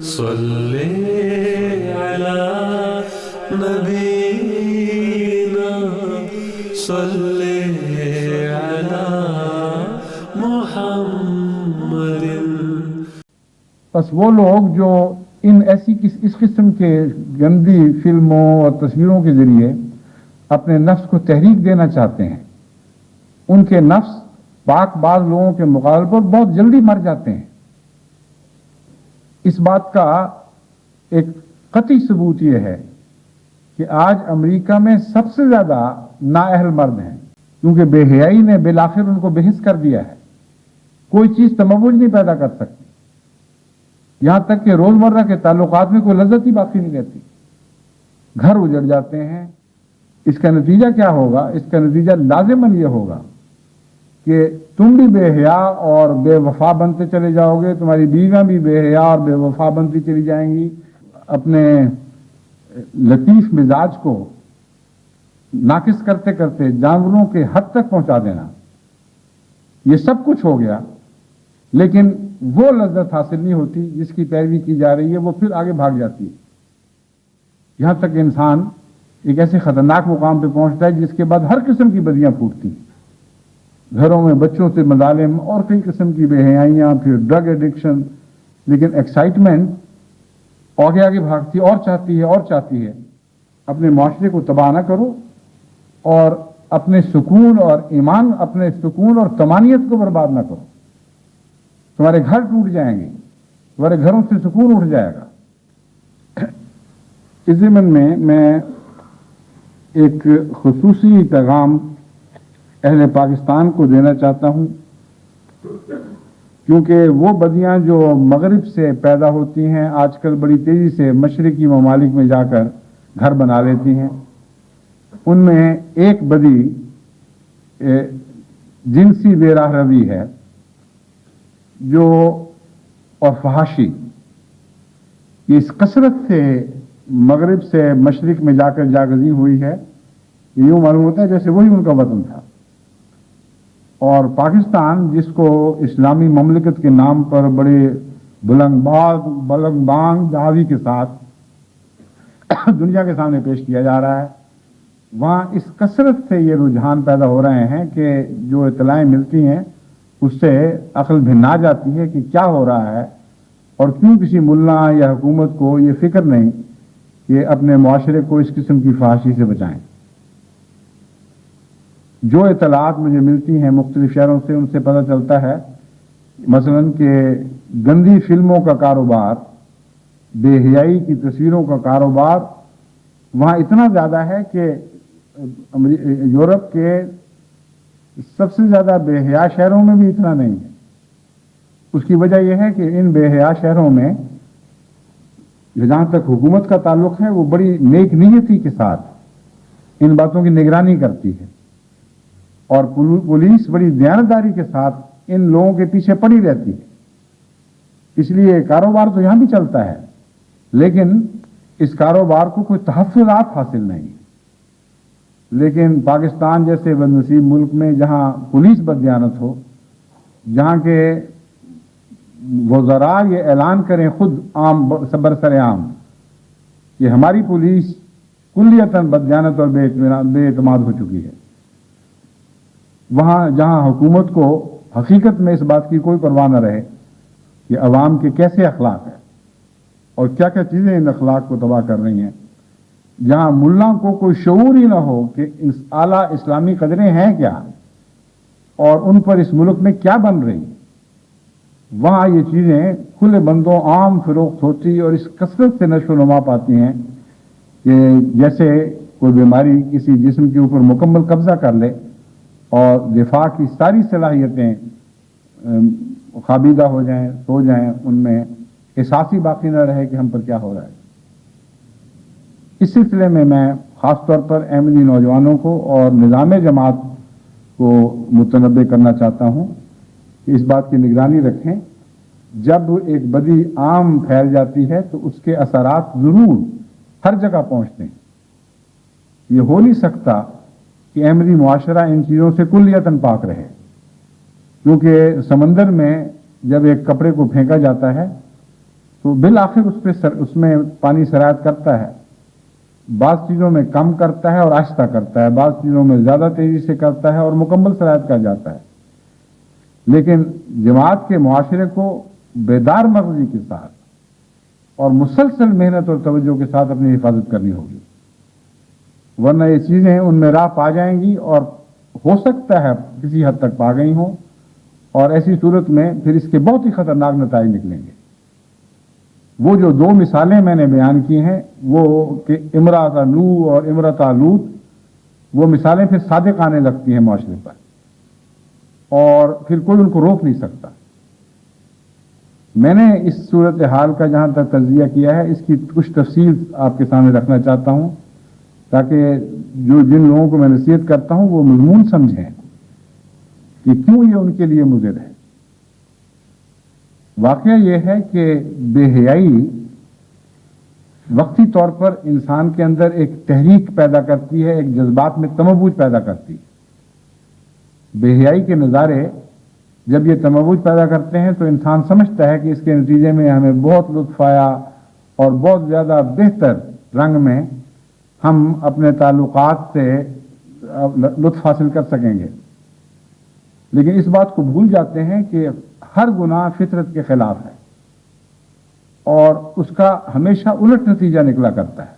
صلی علی نبینا صلی علی محمد۔ بس وہ لوگ جو اس قسم کے گندی فلموں اور تصویروں کے ذریعے اپنے نفس کو تحریک دینا چاہتے ہیں، ان کے نفس پاک باز لوگوں کے مقابلے پر بہت جلدی مر جاتے ہیں۔ اس بات کا ایک قطعی ثبوت یہ ہے کہ آج امریکہ میں سب سے زیادہ نااہل مرد ہیں، کیونکہ بے حیائی نے بالآخر ان کو بے حس کر دیا ہے۔ کوئی چیز تموج نہیں پیدا کر سکتی، یہاں تک کہ روزمرہ کے تعلقات میں کوئی لذت ہی باقی نہیں رہتی، گھر اجڑ جاتے ہیں۔ اس کا نتیجہ کیا ہوگا؟ اس کا نتیجہ لازماً یہ ہوگا کہ تم بھی بے حیا اور بے وفا بنتے چلے جاؤ گے، تمہاری بیویاں بھی بے حیا اور بے وفا بنتی چلی جائیں گی۔ اپنے لطیف مزاج کو ناقص کرتے کرتے جانوروں کے حد تک پہنچا دینا، یہ سب کچھ ہو گیا، لیکن وہ لذت حاصل نہیں ہوتی جس کی پیروی کی جا رہی ہے، وہ پھر آگے بھاگ جاتی ہے، یہاں تک کہ انسان ایک ایسے خطرناک مقام پہ پہنچتا ہے جس کے بعد ہر قسم کی بدیاں پھوٹتی ہیں، گھروں میں بچوں سے مظالم اور کئی قسم کی بے حیائیاں، پھر ڈرگ ایڈکشن، لیکن ایکسائٹمنٹ آگے آگے بھاگتی ہے اور چاہتی ہے۔ اپنے معاشرے کو تباہ نہ کرو اور اپنے سکون اور طمانینت کو برباد نہ کرو، تمہارے گھر ٹوٹ جائیں گے، تمہارے گھروں سے سکون اٹھ جائے گا۔ اس ضمن میں ایک خصوصی پیغام اہل پاکستان کو دینا چاہتا ہوں، کیونکہ وہ بدیاں جو مغرب سے پیدا ہوتی ہیں آج کل بڑی تیزی سے مشرقی ممالک میں جا کر گھر بنا لیتی ہیں۔ ان میں ایک بدی جنسی بے راہ روی ہے اور فحاشی، یہ اس کثرت سے مغرب سے مشرق میں جا کر جاگزی ہوئی ہے، یوں معلوم ہوتا ہے جیسے وہی ان کا وطن تھا۔ اور پاکستان جس کو اسلامی مملکت کے نام پر بڑے بلند بانگ دعوی کے ساتھ دنیا کے سامنے پیش کیا جا رہا ہے، وہاں اس کثرت سے یہ رجحان پیدا ہو رہے ہیں کہ جو اطلاعیں ملتی ہیں اس سے عقل بھنا جاتی ہے کہ کیا ہو رہا ہے، اور کیوں کسی ملا یا حکومت کو یہ فکر نہیں کہ اپنے معاشرے کو اس قسم کی فحاشی سے بچائیں۔ جو اطلاعات مجھے ملتی ہیں مختلف شہروں سے، ان سے پتہ چلتا ہے مثلاً کہ گندی فلموں کا کاروبار، بے حیائی کی تصویروں کا کاروبار وہاں اتنا زیادہ ہے کہ یورپ کے سب سے زیادہ بے حیا شہروں میں بھی اتنا نہیں ہے۔ اس کی وجہ یہ ہے کہ ان بے حیا شہروں میں جہاں تک حکومت کا تعلق ہے وہ بڑی نیک نیتی کے ساتھ ان باتوں کی نگرانی کرتی ہے، اور پولیس بڑی دیانتداری کے ساتھ ان لوگوں کے پیچھے پڑی رہتی ہے۔ اس لیے کاروبار تو یہاں بھی چلتا ہے، لیکن اس کاروبار کو کوئی تحفظات حاصل نہیں۔ لیکن پاکستان جیسے بدنصیب ملک میں جہاں پولیس بددیانت ہو، جہاں کے وزراء یہ اعلان کریں خود برسر عام کہ ہماری پولیس کلیتاً بددیانت اور بے اعتماد ہو چکی ہے، وہاں جہاں حکومت کو حقیقت میں اس بات کی کوئی پرواہ نہ رہے کہ عوام کے کیسے اخلاق ہیں اور کیا کیا چیزیں ان اخلاق کو تباہ کر رہی ہیں، جہاں ملا کو کوئی شعور ہی نہ ہو کہ اعلیٰ اسلامی قدریں ہیں کیا اور ان پر اس ملک میں کیا بن رہی، وہاں یہ چیزیں کھلے بندوں عام فروخت ہوتی اور اس کثرت سے نشو و نما پاتی ہیں کہ جیسے کوئی بیماری کسی جسم کے اوپر مکمل قبضہ کر لے اور دفاع کی ساری صلاحیتیں خابیدہ ہو جائیں، سو جائیں، ان میں احساس ہی باقی نہ رہے کہ ہم پر کیا ہو رہا ہے۔ اس سلسلے میں خاص طور پر احمدی نوجوانوں کو اور نظام جماعت کو متنبہ کرنا چاہتا ہوں کہ اس بات کی نگرانی رکھیں، جب ایک بدی عام پھیل جاتی ہے تو اس کے اثرات ضرور ہر جگہ پہنچتے ہیں۔ یہ ہو نہیں سکتا کہ احمدی معاشرہ ان چیزوں سے کلیتاً پاک رہے، کیونکہ سمندر میں جب ایک کپڑے کو پھینکا جاتا ہے تو بالآخر اس میں پانی سرایت کرتا ہے. بعض چیزوں میں کم کرتا ہے اور آہستہ کرتا ہے، بعض چیزوں میں زیادہ تیزی سے کرتا ہے اور مکمل سرایت کر جاتا ہے. لیکن جماعت کے معاشرے کو بیدار مغزی کے ساتھ اور مسلسل محنت اور توجہ کے ساتھ اپنی حفاظت کرنی ہوگی، ورنہ یہ چیزیں ان میں راہ پا جائیں گی اور ہو سکتا ہے کسی حد تک پا گئی ہوں، اور ایسی صورت میں پھر اس کے بہت ہی خطرناک نتائج نکلیں گے. وہ جو دو مثالیں میں نے بیان کی ہیں، وہ کہ امرأۃ نوح اور امرأۃ لوط، وہ مثالیں پھر صادق آنے لگتی ہیں معاشرے پر، اور پھر کوئی ان کو روک نہیں سکتا. میں نے اس صورتحال کا جہاں تک تجزیہ کیا ہے، اس کی کچھ تفصیل آپ کے سامنے رکھنا چاہتا ہوں، تاکہ جن لوگوں کو میں نصیحت کرتا ہوں وہ مضمون سمجھیں کہ کیوں یہ ان کے لیے مضر ہے. واقعہ یہ ہے کہ بے حیائی وقتی طور پر انسان کے اندر ایک تحریک پیدا کرتی ہے، ایک جذبات میں تموج پیدا کرتی ہے. بے حیائی کے نظارے جب یہ تموج پیدا کرتے ہیں تو انسان سمجھتا ہے کہ اس کے نتیجے میں ہمیں بہت لطف آیا اور بہت زیادہ بہتر رنگ میں ہم اپنے تعلقات سے لطف حاصل کر سکیں گے. لیکن اس بات کو بھول جاتے ہیں کہ ہر گناہ فطرت کے خلاف ہے اور اس کا ہمیشہ الٹ نتیجہ نکلا کرتا ہے.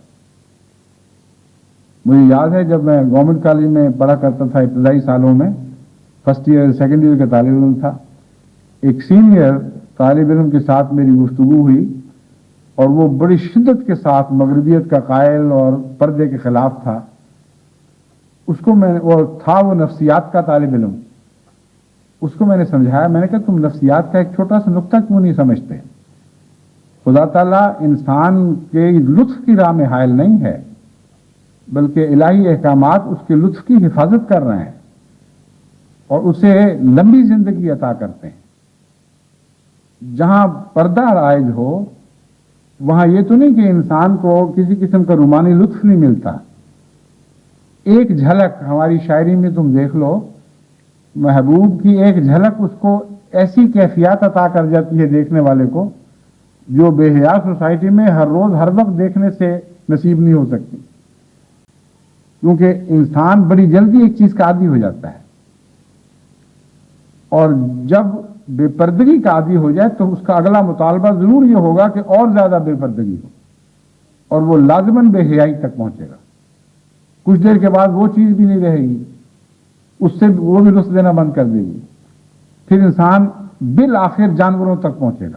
مجھے یاد ہے جب میں گورنمنٹ کالج میں پڑھا کرتا تھا، ابتدائی سالوں میں فرسٹ ایئر سیکنڈ ایئر کا طالب علم تھا، ایک سینئر طالب علم کے ساتھ میری گفتگو ہوئی اور وہ بڑی شدت کے ساتھ مغربیت کا قائل اور پردے کے خلاف تھا. اس کو وہ نفسیات کا طالب علم. اس کو میں نے سمجھایا، میں نے کہا تم نفسیات کا ایک چھوٹا سا نقطہ کیوں نہیں سمجھتے؟ خدا تعالیٰ انسان کے لطف کی راہ میں حائل نہیں ہے، بلکہ الہی احکامات اس کے لطف کی حفاظت کر رہے ہیں اور اسے لمبی زندگی عطا کرتے ہیں. جہاں پردہ رائج ہو وہاں یہ تو نہیں کہ انسان کو کسی قسم کا رومانی لطف نہیں ملتا. ایک جھلک ہماری شاعری میں تم دیکھ لو، محبوب کی ایک جھلک اس کو ایسی کیفیات عطا کر جاتی ہے دیکھنے والے کو، جو بے حیا سوسائٹی میں ہر روز ہر وقت دیکھنے سے نصیب نہیں ہو سکتی. کیونکہ انسان بڑی جلدی ایک چیز کا عادی ہو جاتا ہے، اور جب بے پردگی کا عادی ہو جائے تو اس کا اگلا مطالبہ ضرور یہ ہوگا کہ اور زیادہ بے پردگی ہو، اور وہ لازماً بے حیائی تک پہنچے گا. کچھ دیر کے بعد وہ چیز بھی نہیں رہے گی، اس سے وہ بھی لطف دینا بند کر دے گی. پھر انسان بالآخر جانوروں تک پہنچے گا.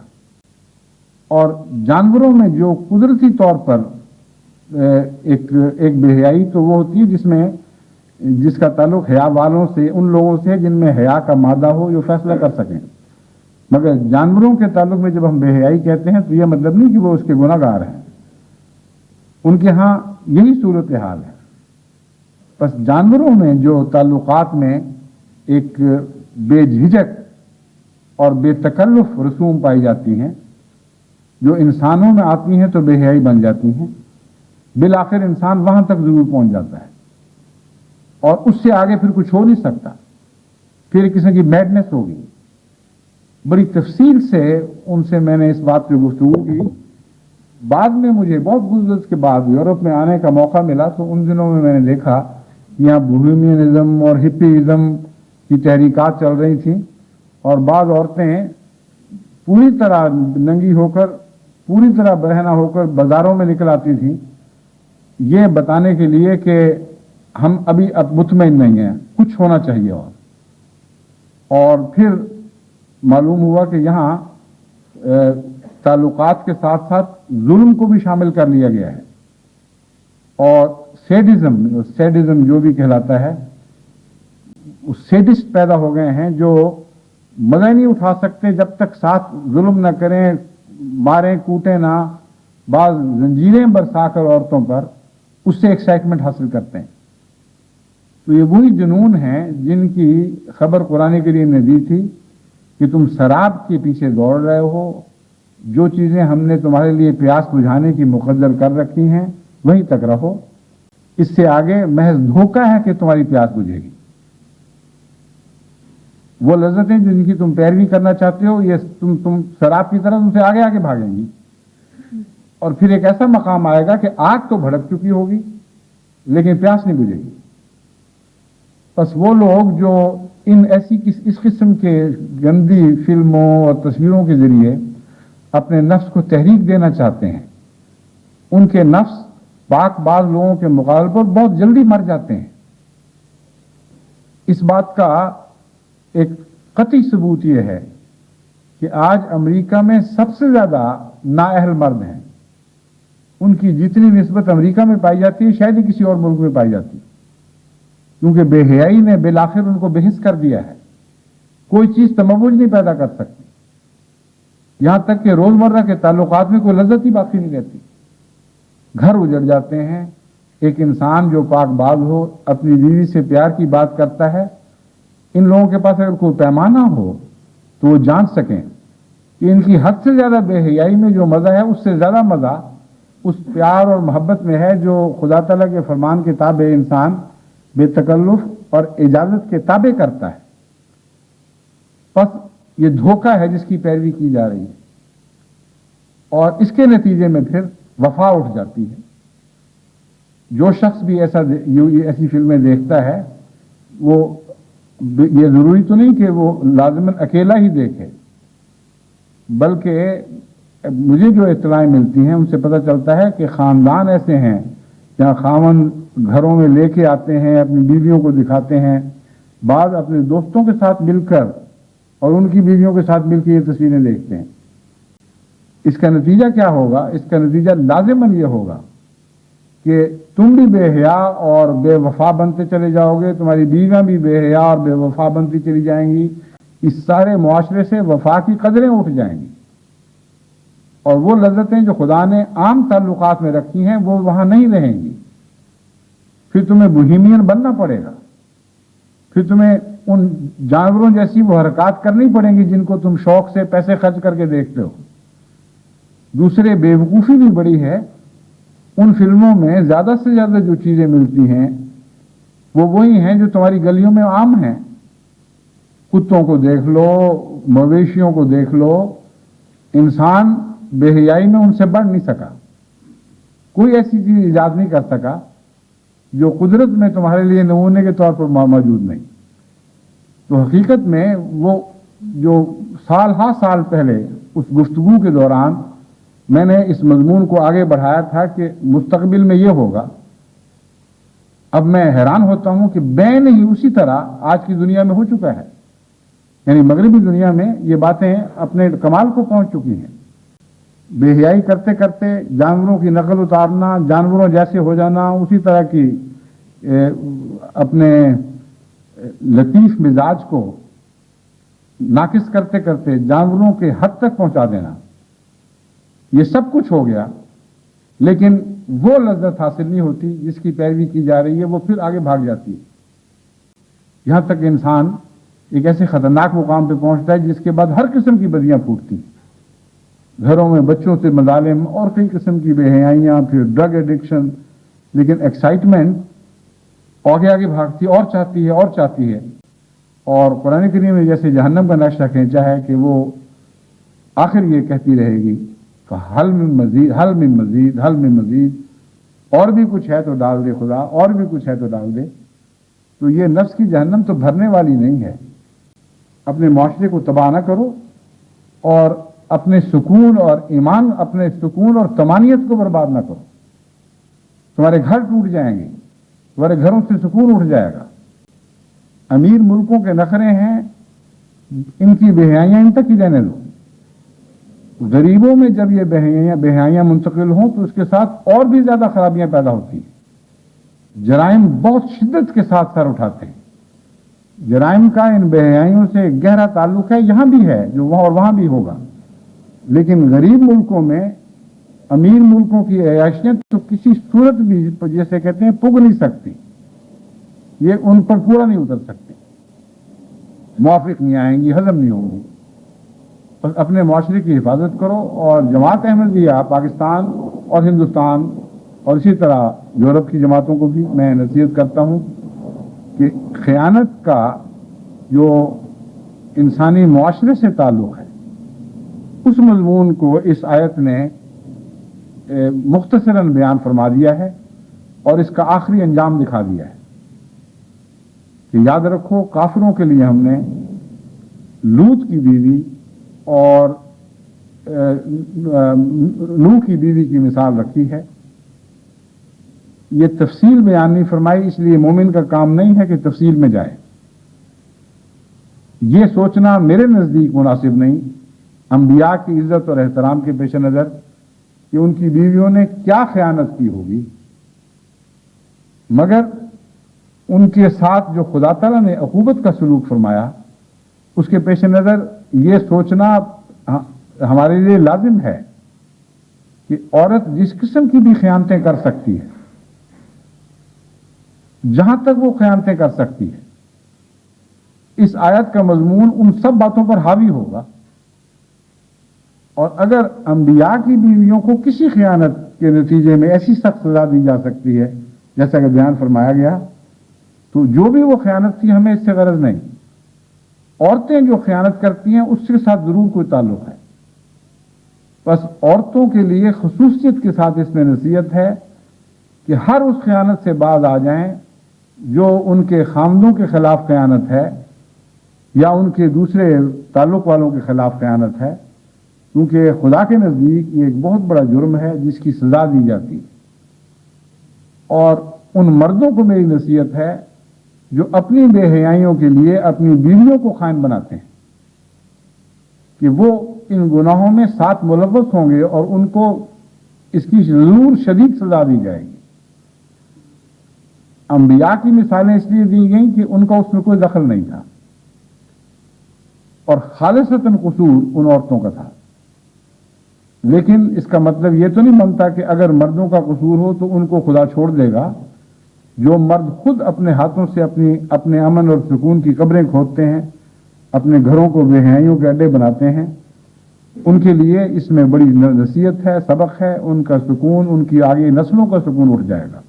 اور جانوروں میں جو قدرتی طور پر ایک بے حیائی تو وہ ہوتی ہے جس کا تعلق حیا والوں سے، ان لوگوں سے جن میں حیا کا مادہ ہو جو فیصلہ کر سکیں. مگر جانوروں کے تعلق میں جب ہم بے حیائی کہتے ہیں تو یہ مطلب نہیں کہ وہ اس کے گناہ گار ہیں، ان کے ہاں یہی صورتحال ہے. بس جانوروں میں جو تعلقات میں ایک بے جھجک اور بے تکلف رسوم پائی جاتی ہیں، جو انسانوں میں آتی ہیں تو بے حیائی بن جاتی ہیں. بالآخر انسان وہاں تک ضرور پہنچ جاتا ہے اور اس سے آگے پھر کچھ ہو نہیں سکتا. پھر کسی کی میڈنس ہوگی. بڑی تفصیل سے ان سے میں نے اس بات پہ گفتگو کی. بعد میں مجھے بہت گزرت کے بعد یورپ میں آنے کا موقع ملا تو ان دنوں میں میں نے دیکھا یہاں بوہیمینزم اور ہپیزم کی تحریکات چل رہی تھیں، اور بعض عورتیں پوری طرح ننگی ہو کر، پوری طرح برہنہ ہو کر بازاروں میں نکل آتی تھیں، یہ بتانے کے لیے کہ ہم ابھی اب مطمئن نہیں ہیں، کچھ ہونا چاہیے. اور پھر معلوم ہوا کہ یہاں تعلقات کے ساتھ ساتھ ظلم کو بھی شامل کر لیا گیا ہے، اور سیڈزم جو بھی کہلاتا ہے، سیڈسٹ پیدا ہو گئے ہیں جو مزہ نہیں اٹھا سکتے جب تک ساتھ ظلم نہ کریں، ماریں کوٹیں نہ، بعض زنجیریں برسا کر عورتوں پر اس سے ایکسائٹمنٹ حاصل کرتے ہیں. تو یہ وہی جنون ہیں جن کی خبر قرآن کریم نے دی تھی کہ تم شراب کے پیچھے دوڑ رہے ہو، جو چیزیں ہم نے تمہارے لیے پیاس بجھانے کی مقدر کر رکھی ہیں وہیں تک رہو، اس سے آگے محض دھوکہ ہے کہ تمہاری پیاس بجھے گی. وہ لذتیں جن کی تم پیروی کرنا چاہتے ہو، یہ تم شراب کی طرح تم سے آگے آگے بھاگیں گی. اور پھر ایک ایسا مقام آئے گا کہ آگ تو بھڑک چکی ہوگی لیکن پیاس نہیں بجھے گی. بس وہ لوگ جو اس قسم کے گندی فلموں اور تصویروں کے ذریعے اپنے نفس کو تحریک دینا چاہتے ہیں، ان کے نفس پاک باز لوگوں کے مقابلے پر بہت جلدی مر جاتے ہیں. اس بات کا ایک قطعی ثبوت یہ ہے کہ آج امریکہ میں سب سے زیادہ نااہل مرد ہیں. ان کی جتنی نسبت امریکہ میں پائی جاتی ہے شاید ہی کسی اور ملک میں پائی جاتی ہے، کیونکہ بے حیائی نے بالآخر ان کو بحث کر دیا ہے. کوئی چیز تموج نہیں پیدا کر سکتی، یہاں تک کہ روزمرہ کے تعلقات میں کوئی لذت ہی باقی نہیں رہتی. گھر اجڑ جاتے ہیں. ایک انسان جو پاک باز ہو، اپنی بیوی سے پیار کی بات کرتا ہے، ان لوگوں کے پاس اگر کوئی پیمانہ ہو تو وہ جان سکیں کہ ان کی حد سے زیادہ بے حیائی میں جو مزہ ہے اس سے زیادہ مزہ اس پیار اور محبت میں ہے جو خدا تعالیٰ کے فرمان کے تابع انسان بے تکلف اور اجازت کے تابع کرتا ہے. بس یہ دھوکہ ہے جس کی پیروی کی جا رہی ہے، اور اس کے نتیجے میں پھر وفا اٹھ جاتی ہے. جو شخص بھی ایسی فلمیں دیکھتا ہے وہ یہ ضروری تو نہیں کہ وہ لازماً اکیلا ہی دیکھے، بلکہ مجھے جو اطلاعیں ملتی ہیں ان سے پتہ چلتا ہے کہ خاندان ایسے ہیں جہاں خاوند گھروں میں لے کے آتے ہیں، اپنی بیویوں کو دکھاتے ہیں، بعض اپنے دوستوں کے ساتھ مل کر اور ان کی بیویوں کے ساتھ مل کے یہ تصویریں دیکھتے ہیں. اس کا نتیجہ کیا ہوگا؟ اس کا نتیجہ لازماً یہ ہوگا کہ تم بھی بے حیا اور بے وفا بنتے چلے جاؤ گے، تمہاری بیویاں بھی بے حیا اور بے وفا بنتی چلی جائیں گی. اس سارے معاشرے سے وفا کی قدریں اٹھ جائیں گی، اور وہ لذتیں جو خدا نے عام تعلقات میں رکھی ہیں وہ وہاں نہیں رہیں گی. پھر تمہیں بوہیمین بننا پڑے گا، پھر تمہیں ان جانوروں جیسی وہ حرکات کرنی پڑیں گی جن کو تم شوق سے پیسے خرچ کر کے دیکھتے ہو. دوسرے بیوقوفی بھی بڑی ہے، ان فلموں میں زیادہ سے زیادہ جو چیزیں ملتی ہیں وہ وہی ہیں جو تمہاری گلیوں میں عام ہیں. کتوں کو دیکھ لو، مویشیوں کو دیکھ لو. انسان بے حیائی میں ان سے بڑھ نہیں سکا، کوئی ایسی چیز ایجاد نہیں کر سکا جو قدرت میں تمہارے لیے نمونے کے طور پر موجود نہیں. تو حقیقت میں وہ جو سال ہا سال پہلے اس گفتگو کے دوران میں نے اس مضمون کو آگے بڑھایا تھا کہ مستقبل میں یہ ہوگا، اب میں حیران ہوتا ہوں کہ بین ہی اسی طرح آج کی دنیا میں ہو چکا ہے. یعنی مغربی دنیا میں یہ باتیں اپنے کمال کو پہنچ چکی ہیں. بے حیائی کرتے کرتے جانوروں کی نقل اتارنا، جانوروں جیسے ہو جانا، اسی طرح کی اپنے لطیف مزاج کو ناقص کرتے کرتے جانوروں کے حد تک پہنچا دینا، یہ سب کچھ ہو گیا. لیکن وہ لذت حاصل نہیں ہوتی جس کی پیروی کی جا رہی ہے، وہ پھر آگے بھاگ جاتی ہے. یہاں تک کہ انسان ایک ایسے خطرناک مقام پہ پہنچتا ہے جس کے بعد ہر قسم کی بدیاں پھوٹتی ہیں. گھروں میں بچوں سے مظالم اور کئی قسم کی بے حیائیاں، پھر ڈرگ ایڈکشن. لیکن ایکسائٹمنٹ آگے آگے بھاگتی اور چاہتی ہے اور چاہتی ہے. اور قرآن کریم نے جیسے جہنم کا نقشہ کھینچا ہے کہ وہ آخر یہ کہتی رہے گی کہ حل من مزید، حل من مزید، حل من مزید، اور بھی کچھ ہے تو ڈال دے خدا، اور بھی کچھ ہے تو ڈال دے. تو یہ نفس کی جہنم تو بھرنے والی نہیں ہے. اپنے معاشرے کو تباہ نہ کرو اور اپنے سکون اور ایمان، اپنے سکون اور طمانینت کو برباد نہ کرو. تمہارے گھر ٹوٹ جائیں گے، تمہارے گھروں سے سکون اٹھ جائے گا. امیر ملکوں کے نخرے ہیں، ان کی بے حیائیاں ان تک ہی رہنے دو. غریبوں میں جب یہ بے حیائیاں منتقل ہوں تو اس کے ساتھ اور بھی زیادہ خرابیاں پیدا ہوتی ہیں. جرائم بہت شدت کے ساتھ سر اٹھاتے ہیں. جرائم کا ان بے حیائیوں سے گہرا تعلق ہے، یہاں بھی ہے جو وہاں اور وہاں بھی ہوگا. لیکن غریب ملکوں میں امیر ملکوں کی عیاشیاں تو کسی صورت بھی جیسے کہتے ہیں پگ نہیں سکتی، یہ ان پر پورا نہیں اتر سکتی، موافق نہیں آئیں گی، ہضم نہیں ہوں گی. بس اپنے معاشرے کی حفاظت کرو. اور جماعت احمدیہ پاکستان اور ہندوستان اور اسی طرح یورپ کی جماعتوں کو بھی میں نصیحت کرتا ہوں کہ خیانت کا جو انسانی معاشرے سے تعلق ہے اس مضمون کو اس آیت نے مختصراً بیان فرما دیا ہے اور اس کا آخری انجام دکھا دیا ہے کہ یاد رکھو کافروں کے لیے ہم نے لوط کی بیوی اور نوح کی بیوی کی مثال رکھی ہے. یہ تفصیل بیان نہیں فرمائی، اس لیے مومن کا کام نہیں ہے کہ تفصیل میں جائے. یہ سوچنا میرے نزدیک مناسب نہیں انبیاء کی عزت اور احترام کے پیش نظر کہ ان کی بیویوں نے کیا خیانت کی ہوگی، مگر ان کے ساتھ جو خدا تعالیٰ نے عقوبت کا سلوک فرمایا اس کے پیش نظر یہ سوچنا ہمارے لیے لازم ہے کہ عورت جس قسم کی بھی خیانتیں کر سکتی ہے، جہاں تک وہ خیانتیں کر سکتی ہے، اس آیت کا مضمون ان سب باتوں پر حاوی ہوگا. اور اگر انبیاء کی بیویوں کو کسی خیانت کے نتیجے میں ایسی سخت سزا دی جا سکتی ہے جیسا کہ بیان فرمایا گیا، تو جو بھی وہ خیانت تھی ہمیں اس سے غرض نہیں. عورتیں جو خیانت کرتی ہیں اس کے ساتھ ضرور کوئی تعلق ہے. بس عورتوں کے لیے خصوصیت کے ساتھ اس میں نصیحت ہے کہ ہر اس خیانت سے باز آ جائیں جو ان کے خامدوں کے خلاف خیانت ہے یا ان کے دوسرے تعلق والوں کے خلاف خیانت ہے، کیونکہ خدا کے نزدیک یہ ایک بہت بڑا جرم ہے جس کی سزا دی جاتی. اور ان مردوں کو میری نصیحت ہے جو اپنی بے حیائیوں کے لیے اپنی بیویوں کو خائن بناتے ہیں کہ وہ ان گناہوں میں ساتھ ملوث ہوں گے اور ان کو اس کی ضرور شدید سزا دی جائے گی. انبیاء کی مثالیں اس لیے دی گئیں کہ ان کا اس میں کوئی دخل نہیں تھا اور خالصتاً قصور ان عورتوں کا تھا. لیکن اس کا مطلب یہ تو نہیں بنتا کہ اگر مردوں کا قصور ہو تو ان کو خدا چھوڑ دے گا. جو مرد خود اپنے ہاتھوں سے اپنے امن اور سکون کی قبریں کھودتے ہیں، اپنے گھروں کو بے حیائیوں کے اڈے بناتے ہیں، ان کے لیے اس میں بڑی نصیحت ہے، سبق ہے. ان کا سکون، ان کی آگے نسلوں کا سکون اٹھ جائے گا.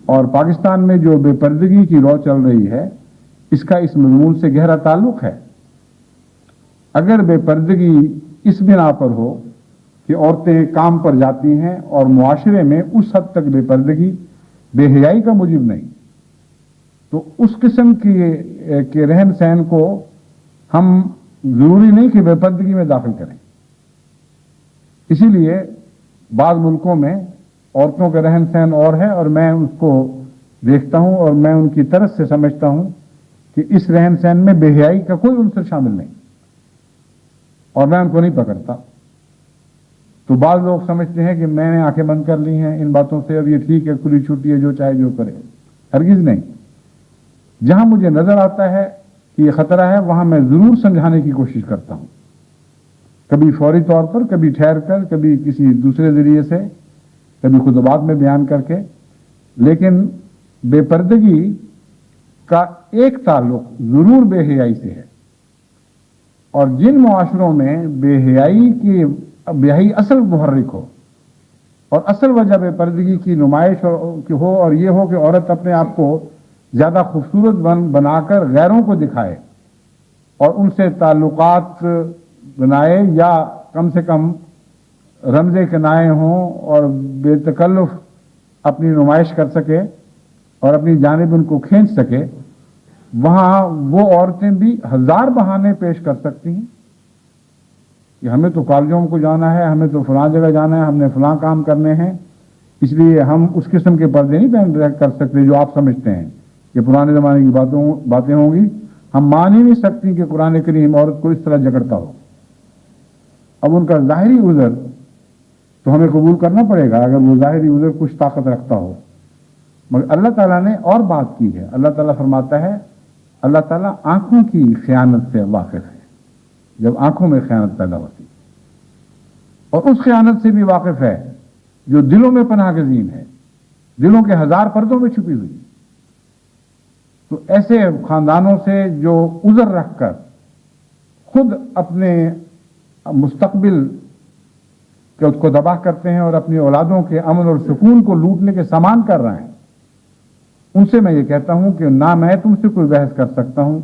اور پاکستان میں جو بے پردگی کی رو چل رہی ہے اس کا اس مضمون سے گہرا تعلق ہے. اگر بے پردگی اس بنا پر ہو کہ عورتیں کام پر جاتی ہیں اور معاشرے میں اس حد تک بے پردگی بے حیائی کا موجب نہیں، تو اس قسم کے رہن سہن کو ہم ضروری نہیں کہ بے پردگی میں داخل کریں. اسی لیے بعض ملکوں میں عورتوں کا رہن سہن اور ہے اور میں اس کو دیکھتا ہوں اور میں ان کی طرف سے سمجھتا ہوں کہ اس رہن سہن میں بے حیائی کا کوئی عنصر شامل نہیں اور میں ان کو نہیں پکڑتا. تو بعض لوگ سمجھتے ہیں کہ میں نے آنکھیں بند کر لی ہیں ان باتوں سے، اب یہ ٹھیک ہے، کھلی چھٹی ہے، جو چاہے جو کرے. ہرگز نہیں. جہاں مجھے نظر آتا ہے کہ یہ خطرہ ہے وہاں میں ضرور سمجھانے کی کوشش کرتا ہوں، کبھی فوری طور پر، کبھی ٹھہر کر، کبھی کسی دوسرے ذریعے سے، کبھی خطبات میں بیان کر کے. لیکن بے پردگی کا ایک تعلق ضرور بے حیائی سے ہے. اور جن معاشروں میں بے حیائی اصل محرک ہو اور اصل وجہ بے پردگی کی نمائش ہو اور یہ ہو کہ عورت اپنے آپ کو زیادہ خوبصورت بنا کر غیروں کو دکھائے اور ان سے تعلقات بنائے یا کم سے کم رمزے کنائے ہوں اور بے تکلف اپنی نمائش کر سکے اور اپنی جانب ان کو کھینچ سکے، وہاں وہ عورتیں بھی ہزار بہانے پیش کر سکتی ہیں کہ ہمیں تو کالجوں کو جانا ہے، ہمیں تو فلاں جگہ جانا ہے، ہم نے فلاں کام کرنے ہیں، اس لیے ہم اس قسم کے پردے نہیں پہن کر سکتے جو آپ سمجھتے ہیں کہ پرانے زمانے کی باتیں ہوں گی. ہم مان ہی نہیں سکتی کہ قرآن کریم عورت کو اس طرح جکڑتا ہو. اب ان کا ظاہری عذر تو ہمیں قبول کرنا پڑے گا اگر وہ ظاہری عذر کچھ طاقت رکھتا ہو، مگر اللہ تعالیٰ نے اور بات کی ہے. اللہ تعالیٰ فرماتا ہے، اللہ تعالیٰ آنکھوں کی خیانت سے واقف ہے، جب آنکھوں میں خیانت پیدا ہوتی، اور اس خیانت سے بھی واقف ہے جو دلوں میں پناہ گزین ہے، دلوں کے ہزار پردوں میں چھپی ہوئی. تو ایسے خاندانوں سے جو عذر رکھ کر خود اپنے مستقبل کو تباہ کرتے ہیں اور اپنی اولادوں کے امن اور سکون کو لوٹنے کے سامان کر رہے ہیں، ان سے میں یہ کہتا ہوں کہ نہ میں تم سے کوئی بحث کر سکتا ہوں،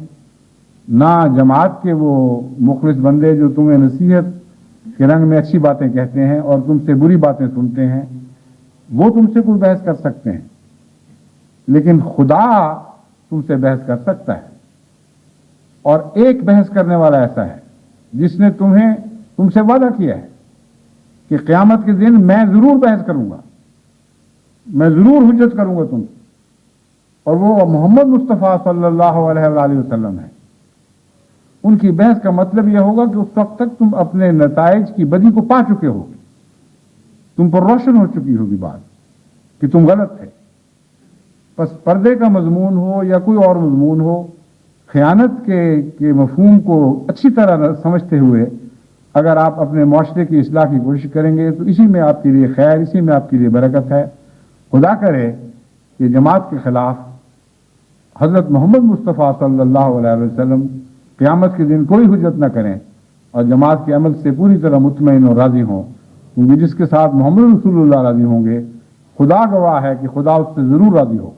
نہ جماعت کے وہ مخلص بندے جو تمہیں نصیحت کے رنگ میں اچھی باتیں کہتے ہیں اور تم سے بری باتیں سنتے ہیں، وہ تم سے کوئی بحث کر سکتے ہیں، لیکن خدا تم سے بحث کر سکتا ہے. اور ایک بحث کرنے والا ایسا ہے جس نے تم سے وعدہ کیا ہے کہ قیامت کے دن میں ضرور بحث کروں گا، میں ضرور حجت کروں گا تم سے، اور وہ محمد مصطفیٰ صلی اللہ علیہ وآلہ وسلم ہے. ان کی بحث کا مطلب یہ ہوگا کہ اس وقت تک تم اپنے نتائج کی بدی کو پا چکے ہو، تم پر روشن ہو چکی ہوگی بات کہ تم غلط تھے. بس پردے کا مضمون ہو یا کوئی اور مضمون ہو، خیانت کے مفہوم کو اچھی طرح سمجھتے ہوئے اگر آپ اپنے معاشرے کی اصلاح کی کوشش کریں گے تو اسی میں آپ کے لیے خیر، اسی میں آپ کے لیے برکت ہے. خدا کرے کہ جماعت کے خلاف حضرت محمد مصطفیٰ صلی اللہ علیہ وسلم قیامت کے دن کوئی حجت نہ کریں اور جماعت کے عمل سے پوری طرح مطمئن اور راضی ہوں، کیونکہ جس کے ساتھ محمد رسول اللہ راضی ہوں گے، خدا گواہ ہے کہ خدا اس سے ضرور راضی ہو.